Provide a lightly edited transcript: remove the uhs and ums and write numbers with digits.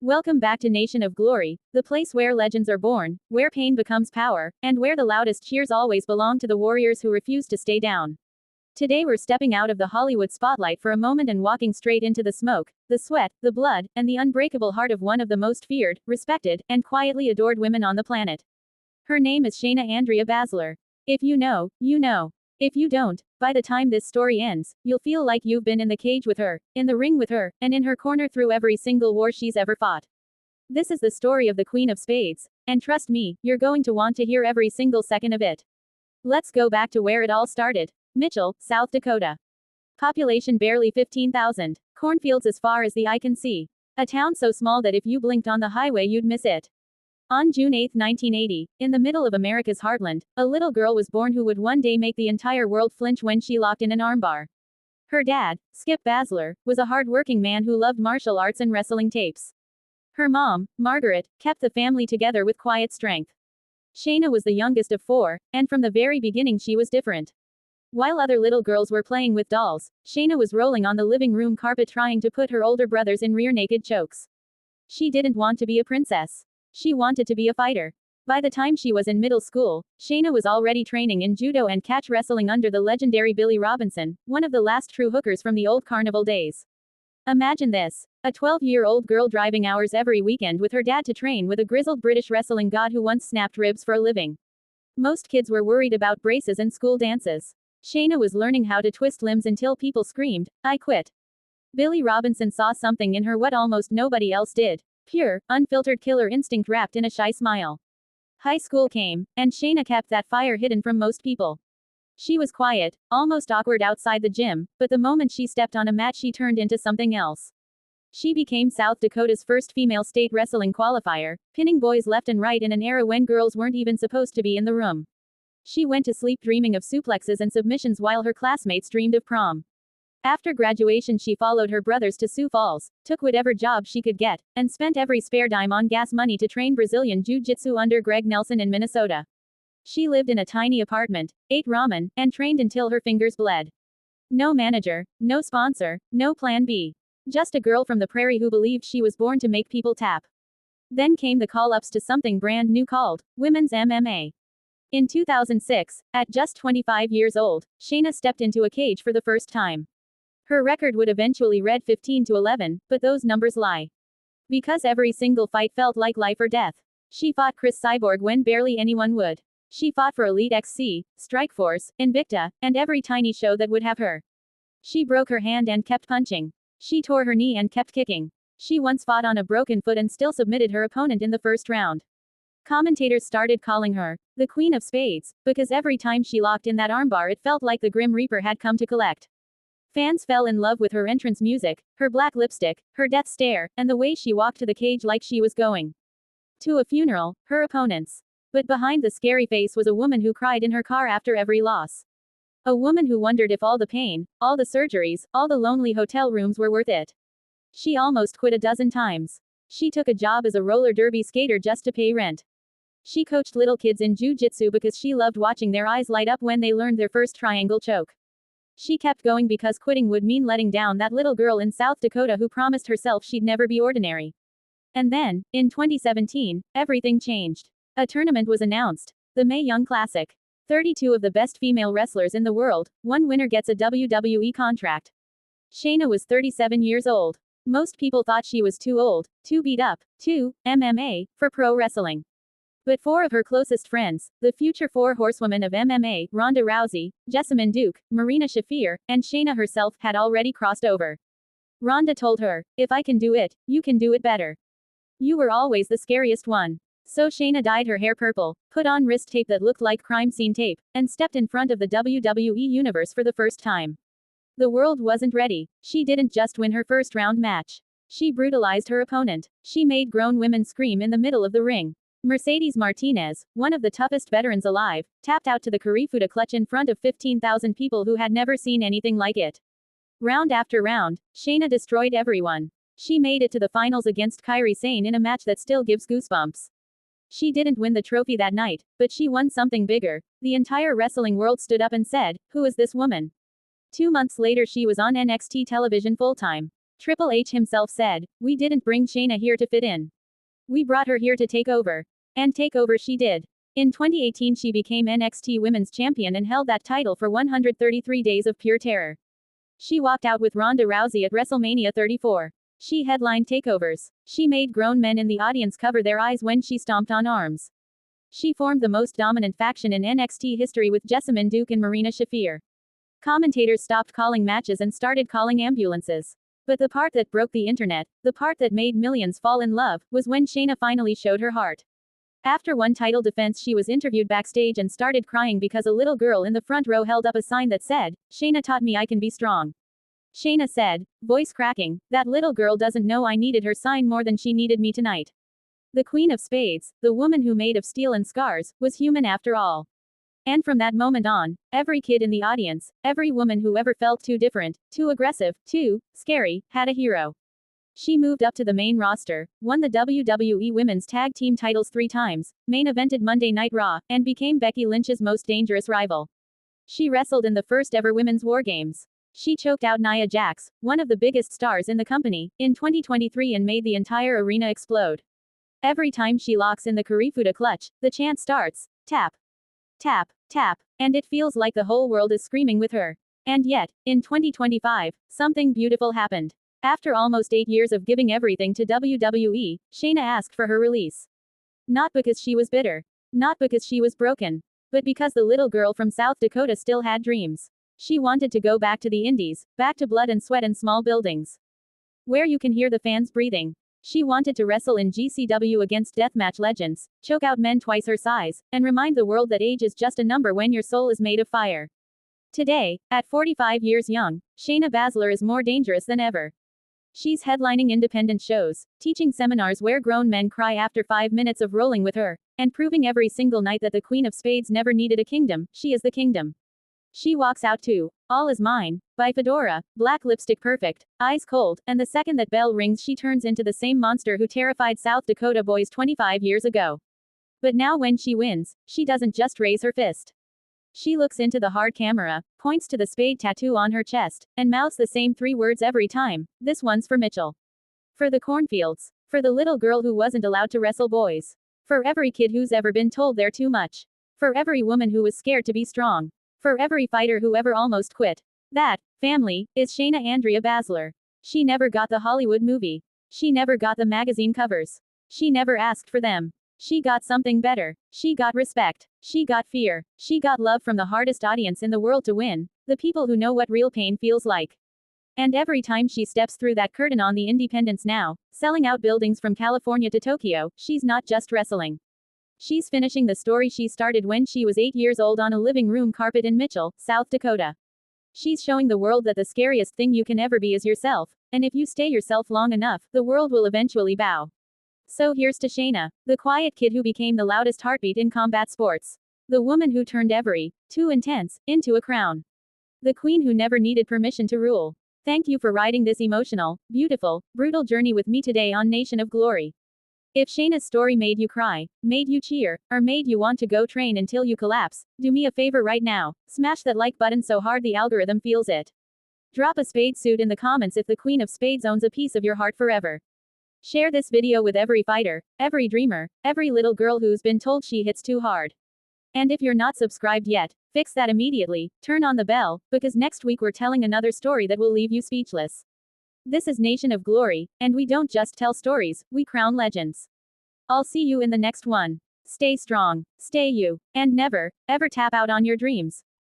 Welcome back to Nation of Glory, the place where legends are born, where pain becomes power, and where the loudest cheers always belong to the warriors who refuse to stay down. Today we're stepping out of the Hollywood spotlight for a moment and walking straight into the smoke, the sweat, the blood, and the unbreakable heart of one of the most feared, respected, and quietly adored women on the planet. Her name is Shayna Andrea Baszler. If you know, you know. If you don't, by the time this story ends, you'll feel like you've been in the cage with her, in the ring with her, and in her corner through every single war she's ever fought. This is the story of the Queen of Spades, and trust me, you're going to want to hear every single second of it. Let's go back to where it all started. Mitchell, South Dakota. Population barely 15,000. Cornfields as far as the eye can see. A town so small that if you blinked on the highway you'd miss it. On June 8, 1980, in the middle of America's heartland, a little girl was born who would one day make the entire world flinch when she locked in an armbar. Her dad, Skip Baszler, was a hard-working man who loved martial arts and wrestling tapes. Her mom, Margaret, kept the family together with quiet strength. Shayna was the youngest of four, and from the very beginning she was different. While other little girls were playing with dolls, Shayna was rolling on the living room carpet trying to put her older brothers in rear-naked chokes. She didn't want to be a princess. She wanted to be a fighter. By the time she was in middle school, Shayna was already training in judo and catch wrestling under the legendary Billy Robinson, one of the last true hookers from the old carnival days. Imagine this. A 12-year-old girl driving hours every weekend with her dad to train with a grizzled British wrestling god who once snapped ribs for a living. Most kids were worried about braces and school dances. Shayna was learning how to twist limbs until people screamed, "I quit." Billy Robinson saw something in her what almost nobody else did. Pure, unfiltered killer instinct wrapped in a shy smile. High school came, and Shayna kept that fire hidden from most people. She was quiet, almost awkward outside the gym, but the moment she stepped on a mat she turned into something else. She became South Dakota's first female state wrestling qualifier, pinning boys left and right in an era when girls weren't even supposed to be in the room. She went to sleep dreaming of suplexes and submissions while her classmates dreamed of prom. After graduation she followed her brothers to Sioux Falls, took whatever job she could get, and spent every spare dime on gas money to train Brazilian Jiu-Jitsu under Greg Nelson in Minnesota. She lived in a tiny apartment, ate ramen, and trained until her fingers bled. No manager, no sponsor, no plan B. Just a girl from the prairie who believed she was born to make people tap. Then came the call-ups to something brand new called Women's MMA. In 2006, at just 25 years old, Shayna stepped into a cage for the first time. Her record would eventually read 15-11, but those numbers lie. Because every single fight felt like life or death. She fought Cris Cyborg when barely anyone would. She fought for Elite XC, Strikeforce, Invicta, and every tiny show that would have her. She broke her hand and kept punching. She tore her knee and kept kicking. She once fought on a broken foot and still submitted her opponent in the first round. Commentators started calling her the Queen of Spades, because every time she locked in that armbar it felt like the Grim Reaper had come to collect. Fans fell in love with her entrance music, her black lipstick, her death stare, and the way she walked to the cage like she was going to a funeral, her opponents. But behind the scary face was a woman who cried in her car after every loss. A woman who wondered if all the pain, all the surgeries, all the lonely hotel rooms were worth it. She almost quit a dozen times. She took a job as a roller derby skater just to pay rent. She coached little kids in jiu-jitsu because she loved watching their eyes light up when they learned their first triangle choke. She kept going because quitting would mean letting down that little girl in South Dakota who promised herself she'd never be ordinary. And then, in 2017, everything changed. A tournament was announced. The Mae Young Classic. 32 of the best female wrestlers in the world, one winner gets a WWE contract. Shayna was 37 years old. Most people thought she was too old, too beat up, too MMA, for pro wrestling. But four of her closest friends, the future four horsewomen of MMA, Ronda Rousey, Jessamyn Duke, Marina Shafir, and Shayna herself, had already crossed over. Ronda told her, "If I can do it, you can do it better. You were always the scariest one." So Shayna dyed her hair purple, put on wrist tape that looked like crime scene tape, and stepped in front of the WWE Universe for the first time. The world wasn't ready. She didn't just win her first round match. She brutalized her opponent. She made grown women scream in the middle of the ring. Mercedes Martinez, one of the toughest veterans alive, tapped out to the Kirifuda clutch in front of 15,000 people who had never seen anything like it. Round after round, Shayna destroyed everyone. She made it to the finals against Kairi Sane in a match that still gives goosebumps. She didn't win the trophy that night, but she won something bigger. The entire wrestling world stood up and said, "Who is this woman?" 2 months later she was on NXT television full-time. Triple H himself said, "We didn't bring Shayna here to fit in. We brought her here to take over." And take over she did. In 2018 she became NXT Women's Champion and held that title for 133 days of pure terror. She walked out with Ronda Rousey at WrestleMania 34. She headlined takeovers. She made grown men in the audience cover their eyes when she stomped on arms. She formed the most dominant faction in NXT history with Jessamyn Duke and Marina Shafir. Commentators stopped calling matches and started calling ambulances. But the part that broke the internet, the part that made millions fall in love, was when Shayna finally showed her heart. After one title defense she was interviewed backstage and started crying because a little girl in the front row held up a sign that said, "Shayna taught me I can be strong." Shayna said, voice cracking, "That little girl doesn't know I needed her sign more than she needed me tonight." The Queen of Spades, the woman who made of steel and scars, was human after all. And from that moment on, every kid in the audience, every woman who ever felt too different, too aggressive, too scary, had a hero. She moved up to the main roster, won the WWE Women's Tag Team titles 3 times, main evented Monday Night Raw, and became Becky Lynch's most dangerous rival. She wrestled in the first ever Women's War Games. She choked out Nia Jax, one of the biggest stars in the company, in 2023 and made the entire arena explode. Every time she locks in the Kirifuda clutch, the chant starts, tap, tap, tap, and it feels like the whole world is screaming with her. And yet, in 2025, something beautiful happened. After almost 8 years of giving everything to WWE, Shayna asked for her release. Not because she was bitter. Not because she was broken. But because the little girl from South Dakota still had dreams. She wanted to go back to the Indies, back to blood and sweat and small buildings. Where you can hear the fans breathing. She wanted to wrestle in GCW against deathmatch legends, choke out men twice her size, and remind the world that age is just a number when your soul is made of fire. Today, at 45 years young, Shayna Baszler is more dangerous than ever. She's headlining independent shows, teaching seminars where grown men cry after 5 minutes of rolling with her, and proving every single night that the Queen of Spades never needed a kingdom, she is the kingdom. She walks out to All Is Mine by Fedora, black lipstick perfect, eyes cold, and the second that bell rings she turns into the same monster who terrified South Dakota boys 25 years ago. But now when she wins, she doesn't just raise her fist. She looks into the hard camera, points to the spade tattoo on her chest, and mouths the same 3 words every time. This one's for Mitchell. For the cornfields. For the little girl who wasn't allowed to wrestle boys. For every kid who's ever been told they're too much. For every woman who was scared to be strong. For every fighter who ever almost quit. That, family, is Shayna Andrea Baszler. She never got the Hollywood movie. She never got the magazine covers. She never asked for them. She got something better. She got respect. She got fear. She got love from the hardest audience in the world to win. The people who know what real pain feels like. And every time she steps through that curtain on the Independence Now, selling out buildings from California to Tokyo, she's not just wrestling. She's finishing the story she started when she was 8 years old on a living room carpet in Mitchell, South Dakota. She's showing the world that the scariest thing you can ever be is yourself, and if you stay yourself long enough, the world will eventually bow. So here's to Shayna, the quiet kid who became the loudest heartbeat in combat sports. The woman who turned every too intense into a crown. The queen who never needed permission to rule. Thank you for riding this emotional, beautiful, brutal journey with me today on Nation of Glory. If Shayna's story made you cry, made you cheer, or made you want to go train until you collapse, do me a favor right now, smash that like button so hard the algorithm feels it. Drop a spade suit in the comments if the Queen of Spades owns a piece of your heart forever. Share this video with every fighter, every dreamer, every little girl who's been told she hits too hard. And if you're not subscribed yet, fix that immediately, turn on the bell, because next week we're telling another story that will leave you speechless. This is Nation of Glory, and we don't just tell stories, we crown legends. I'll see you in the next one. Stay strong, stay you, and never, ever tap out on your dreams.